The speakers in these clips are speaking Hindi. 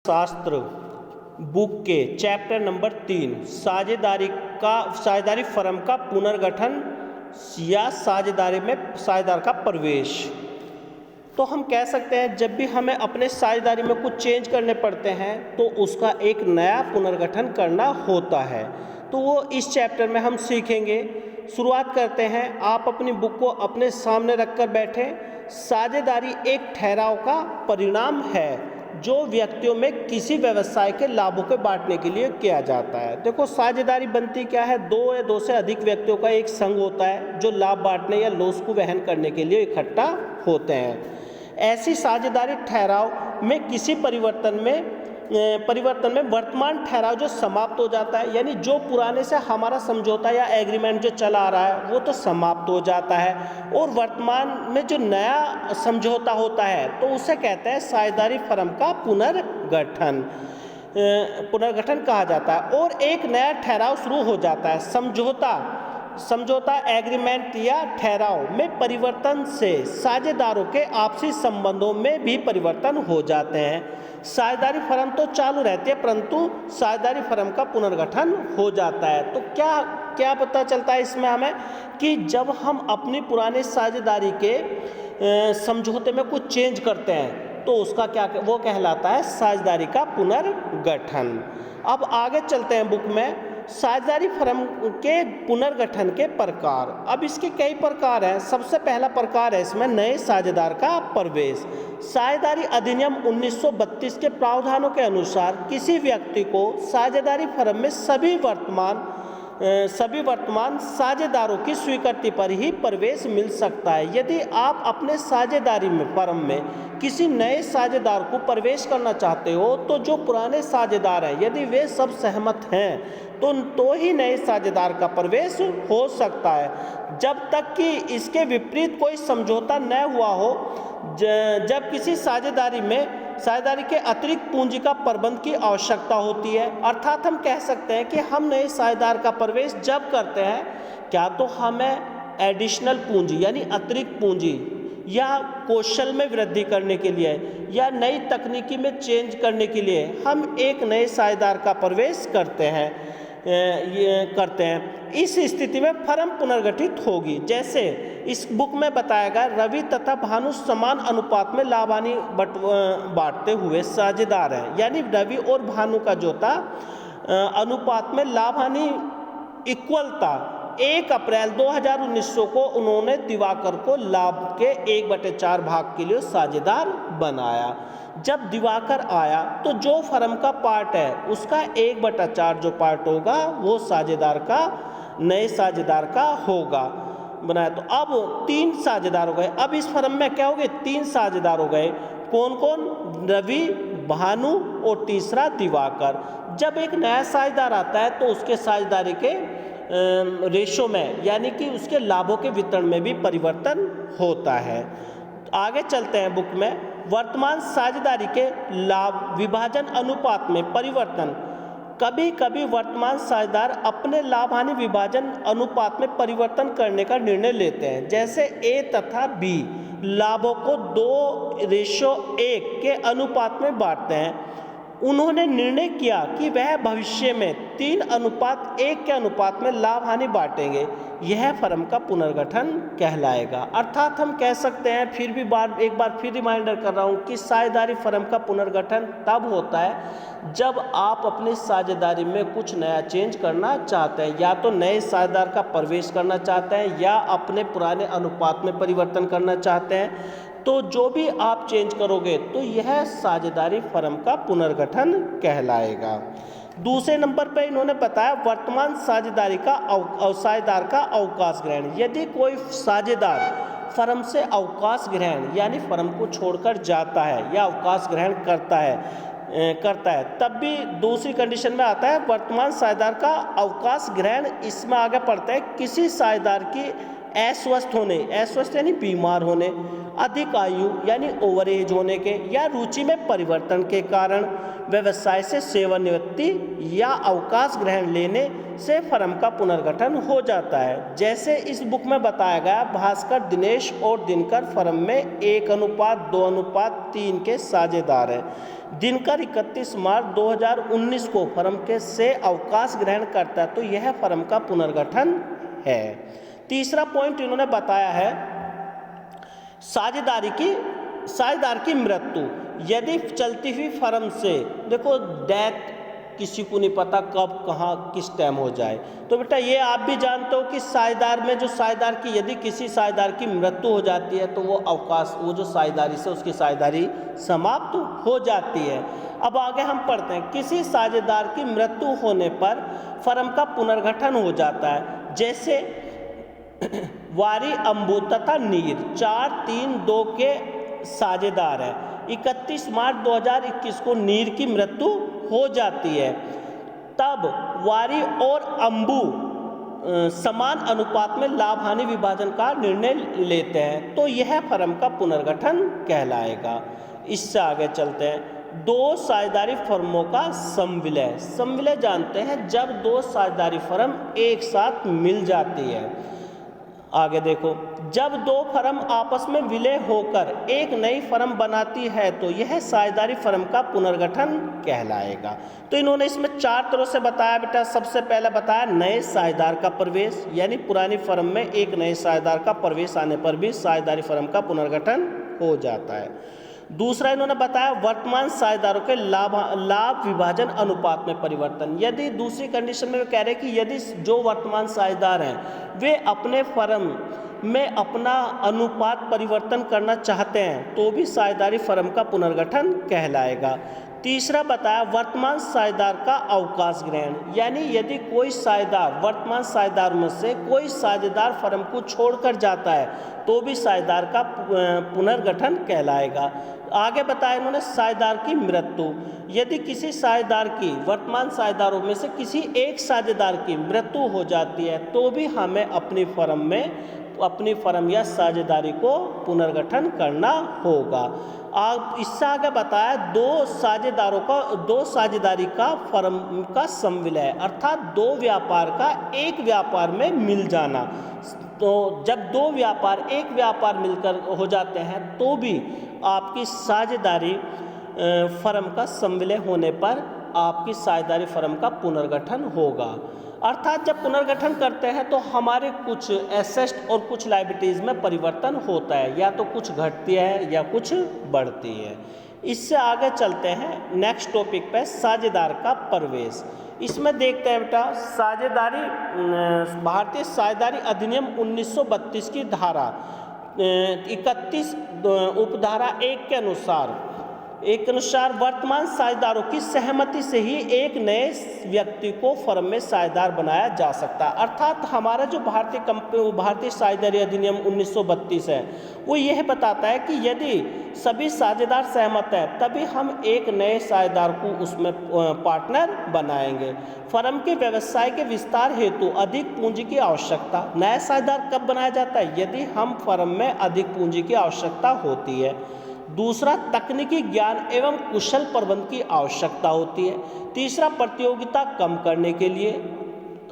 शास्त्र बुक के चैप्टर नंबर 3 साझेदारी फर्म का पुनर्गठन या साझेदार का प्रवेश। तो हम कह सकते हैं जब भी हमें अपने साझेदारी में कुछ चेंज करने पड़ते हैं तो उसका एक नया पुनर्गठन करना होता है। तो वो इस चैप्टर में हम सीखेंगे। शुरुआत करते हैं। आप अपनी बुक को अपने सामने रखकर बैठें। साझेदारी एक ठहराव का परिणाम है जो व्यक्तियों में किसी व्यवसाय के लाभों को बांटने के लिए किया जाता है। देखो, साझेदारी बनती क्या है? दो या दो से अधिक व्यक्तियों का एक संघ होता है जो लाभ बांटने या लॉस को वहन करने के लिए इकट्ठा होते हैं। ऐसी साझेदारी ठहराव में किसी परिवर्तन में वर्तमान ठहराव जो समाप्त हो जाता है, यानी जो पुराने से हमारा समझौता या एग्रीमेंट जो चला आ रहा है वो तो समाप्त हो जाता है और वर्तमान में जो नया समझौता होता है तो उसे कहते हैं साझेदारी फर्म का पुनर्गठन कहा जाता है। और एक नया ठहराव शुरू हो जाता है। समझौता एग्रीमेंट या ठहराव में परिवर्तन से साझेदारों के आपसी संबंधों में भी परिवर्तन हो जाते हैं। साझेदारी फर्म तो चालू रहती है परंतु साझेदारी फर्म का पुनर्गठन हो जाता है। तो क्या पता चलता है इसमें हमें कि जब हम अपनी पुरानी साझेदारी के समझौते में कुछ चेंज करते हैं तो उसका वो कहलाता है साझेदारी का पुनर्गठन। अब आगे चलते हैं बुक में। साझेदारी फर्म के पुनर्गठन के प्रकार। अब इसके कई प्रकार हैं। सबसे पहला प्रकार है इसमें नए साझेदार का प्रवेश। साझेदारी अधिनियम 1932 के प्रावधानों के अनुसार किसी व्यक्ति को साझेदारी फर्म में सभी वर्तमान साझेदारों की स्वीकृति पर ही प्रवेश मिल सकता है। यदि आप अपने साझेदारी फर्म में किसी नए साझेदार को प्रवेश करना चाहते हो तो जो पुराने साझेदार हैं यदि वे सब सहमत हैं तो ही नए साझेदार का प्रवेश हो सकता है, जब तक कि इसके विपरीत कोई समझौता न हुआ हो। जब किसी साझेदारी के अतिरिक्त पूंजी का प्रबंध की आवश्यकता होती है, अर्थात हम कह सकते हैं कि हम नए साझेदार का प्रवेश जब करते हैं क्या तो हमें एडिशनल पूंजी यानी अतिरिक्त पूंजी या कौशल में वृद्धि करने के लिए या नई तकनीकी में चेंज करने के लिए हम एक नए साझेदार का प्रवेश करते हैं। इस स्थिति में फर्म पुनर्गठित होगी। जैसे इस बुक में बताया गया, रवि तथा भानु समान अनुपात में लाभ हानि बांटते हुए साझेदार हैं, यानी रवि और भानु का जो था अनुपात में लाभ हानि इक्वल था। 1 अप्रैल 2019 को उन्होंने दिवाकर को लाभ के 1/4 भाग के लिए साझेदार बनाया। जब दिवाकर आया तो जो फर्म का पार्ट है उसका 1/4 जो पार्ट होगा वो नए साझेदार का होगा बनाया। तो अब 3 साझेदार हो गए। अब इस फर्म में क्या हो गए? 3 साझेदार हो गए। कौन कौन? रवि, भानु और तीसरा दिवाकर। जब एक नया साझेदार आता है तो उसके साझेदारी के रेशो में यानी कि उसके लाभों के वितरण में भी परिवर्तन होता है। आगे चलते हैं बुक में। वर्तमान साझेदारी के लाभ विभाजन अनुपात में परिवर्तन। कभी कभी वर्तमान साझेदार अपने लाभ हानि विभाजन अनुपात में परिवर्तन करने का निर्णय लेते हैं। जैसे ए तथा बी लाभों को 2:1 के अनुपात में बांटते हैं। उन्होंने निर्णय किया कि वह भविष्य में 3:1 के अनुपात में लाभ हानि बांटेंगे। यह फर्म का पुनर्गठन कहलाएगा। अर्थात हम कह सकते हैं, एक बार फिर रिमाइंडर कर रहा हूँ कि साझेदारी फर्म का पुनर्गठन तब होता है जब आप अपनी साझेदारी में कुछ नया चेंज करना चाहते हैं, या तो नए साझेदार का प्रवेश करना चाहते हैं या अपने पुराने अनुपात में परिवर्तन करना चाहते हैं। तो जो भी आप चेंज करोगे तो यह साझेदारी फर्म का पुनर्गठन कहलाएगा। दूसरे नंबर पर इन्होंने बताया वर्तमान साझेदार का अवकाश ग्रहण। यदि कोई साझेदार फर्म से अवकाश ग्रहण यानी फर्म को छोड़कर जाता है या अवकाश ग्रहण करता है तब भी दूसरी कंडीशन में आता है वर्तमान साझेदार का अवकाश ग्रहण। इसमें आगे पढ़ते हैं किसी साझेदार की अस्वस्थ होने, अस्वस्थ यानी बीमार होने, अधिक आयु यानी ओवर एज होने के, या रुचि में परिवर्तन के कारण, व्यवसाय से सेवानिवृत्ति या अवकाश ग्रहण लेने से फर्म का पुनर्गठन हो जाता है। जैसे इस बुक में बताया गया, भास्कर, दिनेश और दिनकर फर्म में 1:2:3 के साझेदार हैं। दिनकर 31 मार्च 2019 को फर्म के से अवकाश ग्रहण करता है, तो यह फर्म का पुनर्गठन है। तीसरा पॉइंट इन्होंने बताया है साझेदार की मृत्यु। यदि चलती हुई फर्म से, देखो डेथ किसी को नहीं पता कब कहाँ किस टाइम हो जाए, तो बेटा ये आप भी जानते हो कि साझेदार में जो साझेदार की, यदि किसी साझेदार की मृत्यु हो जाती है तो वो अवकाश, वो जो साझेदारी से उसकी साझेदारी समाप्त हो जाती है। अब आगे हम पढ़ते हैं, किसी साझेदार की मृत्यु होने पर फर्म का पुनर्गठन हो जाता है। जैसे वारी, अंबु तथा नीर 4-3-2 के साझेदार हैं। 31 मार्च 2021 को नीर की मृत्यु हो जाती है, तब वारी और अंबु समान अनुपात में लाभ हानि विभाजन का निर्णय लेते हैं, तो यह फर्म का पुनर्गठन कहलाएगा। इससे आगे चलते हैं, दो साझेदारी फर्मों का समविलय। समविलय जानते हैं जब दो साझेदारी फर्म एक साथ मिल जाती है। आगे देखो, जब दो फर्म आपस में विलय होकर एक नई फर्म बनाती है तो यह साझेदारी फर्म का पुनर्गठन कहलाएगा। तो इन्होंने इसमें 4 तरह से बताया बेटा। सबसे पहले बताया नए साझेदार का प्रवेश, यानी पुरानी फर्म में एक नए साझेदार का प्रवेश आने पर भी साझेदारी फर्म का पुनर्गठन हो जाता है। दूसरा इन्होंने बताया वर्तमान साझेदारों के लाभ विभाजन अनुपात में परिवर्तन। यदि दूसरी कंडीशन में वे कह रहे हैं कि यदि जो वर्तमान साझेदार हैं वे अपने फर्म में अपना अनुपात परिवर्तन करना चाहते हैं तो भी साझेदारी फर्म का पुनर्गठन कहलाएगा। तीसरा बताया वर्तमान साझेदार का अवकाश ग्रहण, यानी यदि कोई साझेदार वर्तमान साझेदार में से कोई साझेदार फर्म को छोड़कर जाता है तो भी साझेदार का पुनर्गठन कहलाएगा। आगे बताया इन्होंने साझेदार की मृत्यु। यदि किसी साझेदार की वर्तमान साझेदारों में से किसी एक साझेदार की मृत्यु हो जाती है तो भी हमें अपनी फर्म या साझेदारी को पुनर्गठन करना होगा। इससे आगे बताया दो साझेदारी का फर्म का समविलय, अर्थात दो व्यापार का एक व्यापार में मिल जाना। तो जब दो व्यापार एक व्यापार मिलकर हो जाते हैं तो भी आपकी साझेदारी फर्म का समविलय होने पर आपकी साझेदारी फर्म का पुनर्गठन होगा। अर्थात जब पुनर्गठन करते हैं तो हमारे कुछ एसेट और कुछ लायबिलिटीज़ में परिवर्तन होता है, या तो कुछ घटती है या कुछ बढ़ती है। इससे आगे चलते हैं नेक्स्ट टॉपिक पे, साझेदार का प्रवेश। इसमें देखते हैं बेटा साझेदारी, भारतीय साझेदारी अधिनियम 1932 की धारा 31 उपधारा 1 के अनुसार वर्तमान साझेदारों की सहमति से ही एक नए व्यक्ति को फर्म में साझेदार बनाया जा सकता है। अर्थात हमारा जो भारतीय साझेदारी अधिनियम 1932 है वो यह बताता है कि यदि सभी साझेदार सहमत है तभी हम एक नए साझेदार को उसमें पार्टनर बनाएंगे। फर्म के व्यवसाय के विस्तार हेतु अधिक पूंजी की आवश्यकता, नया साझेदार कब बनाया जाता है? यदि हम फर्म में अधिक पूंजी की आवश्यकता होती है। दूसरा, तकनीकी ज्ञान एवं कुशल प्रबंधन की आवश्यकता होती है। तीसरा, प्रतियोगिता कम करने के लिए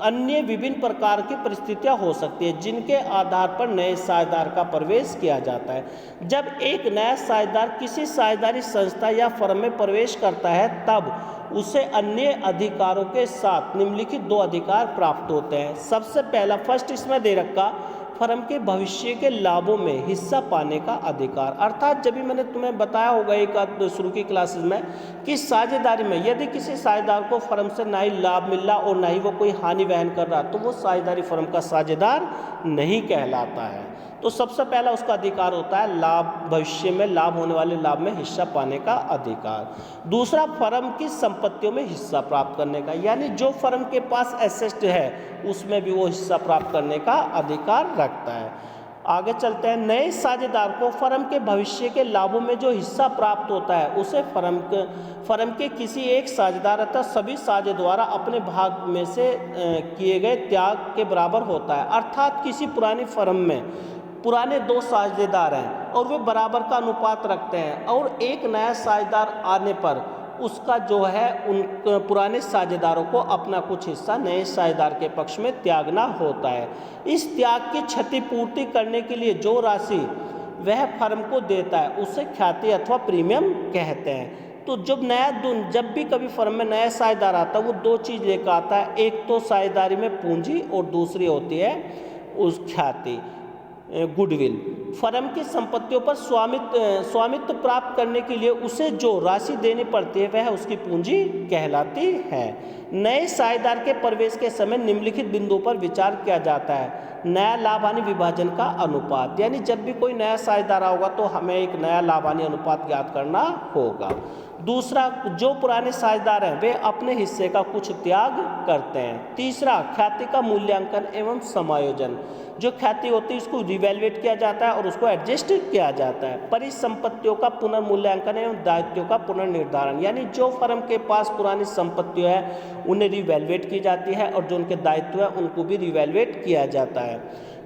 अन्य विभिन्न प्रकार की परिस्थितियां हो सकती है जिनके आधार पर नए साझेदार का प्रवेश किया जाता है। जब एक नया साझेदार किसी साझेदारी संस्था या फर्म में प्रवेश करता है तब उसे अन्य अधिकारों के साथ निम्नलिखित 2 अधिकार प्राप्त होते हैं। सबसे पहला, फर्स्ट इसमें दे रखा, फर्म के भविष्य के लाभों में हिस्सा पाने का अधिकार। अर्थात जब भी मैंने तुम्हें बताया होगा एक शुरू की क्लासेस में कि साझेदारी में यदि किसी साझेदार को फर्म से ना ही लाभ मिल रहा और ना ही वो कोई हानि वहन कर रहा तो वो साझेदारी फर्म का साझेदार नहीं कहलाता है। तो सबसे पहला उसका अधिकार होता है लाभ, भविष्य में लाभ होने वाले लाभ में हिस्सा पाने का अधिकार। दूसरा, फर्म की संपत्तियों में हिस्सा प्राप्त करने का, यानी जो फर्म के पास एसेट है उसमें भी वो हिस्सा प्राप्त करने का अधिकार रखता है। आगे चलते हैं। नए साझेदार को फर्म के भविष्य के लाभों में जो हिस्सा प्राप्त होता है उसे फर्म के किसी एक साझेदार अथवा सभी साझेदारों द्वारा अपने भाग में से किए गए त्याग के बराबर होता है। अर्थात किसी पुरानी फर्म में पुराने 2 साझेदार हैं और वे बराबर का अनुपात रखते हैं, और एक नया साझेदार आने पर उसका जो है उन पुराने साझेदारों को अपना कुछ हिस्सा नए साझेदार के पक्ष में त्यागना होता है। इस त्याग की क्षतिपूर्ति करने के लिए जो राशि वह फर्म को देता है उसे ख्याति अथवा प्रीमियम कहते हैं। तो जब भी कभी फर्म में नया साझेदार आता है वो 2 चीज़ लेकर आता है, एक तो साझेदारी में पूंजी और दूसरी होती है उस ख्याति, गुडविल। फर्म की संपत्तियों पर स्वामित्व प्राप्त करने के लिए उसे जो राशि देनी पड़ती है वह उसकी पूंजी कहलाती है। नए साझेदार के प्रवेश के समय निम्नलिखित बिंदुओं पर विचार किया जाता है। नया लाभ हानि विभाजन का अनुपात, यानी जब भी कोई नया साझेदार होगा तो हमें एक नया लाभ हानि अनुपात ज्ञात करना होगा। दूसरा, जो पुराने साझेदार हैं वे अपने हिस्से का कुछ त्याग करते हैं। तीसरा, ख्याति का मूल्यांकन एवं समायोजन, जो ख्याति होती है उसको रिवैल्यूएट किया जाता है और उसको एडजस्ट किया जाता है। परिसंपत्तियों का पुनर्मूल्यांकन एवं दायित्वों का पुनर्निर्धारण, यानी जो फर्म के पास पुरानी संपत्तियां हैं उन्हें रिवैल्यूएट की जाती है और जो उनके दायित्व है उनको भी रिवैल्यूएट किया जाता है।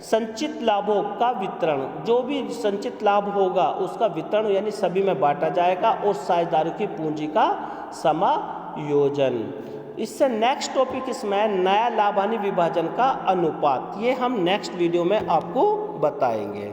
संचित लाभों का वितरण, जो भी संचित लाभ होगा उसका वितरण यानी सभी में बांटा जाएगा, और साझेदारों की पूंजी का समायोजन। इससे नेक्स्ट टॉपिक इसमें है नया लाभ हानि विभाजन का अनुपात, ये हम नेक्स्ट वीडियो में आपको बताएंगे।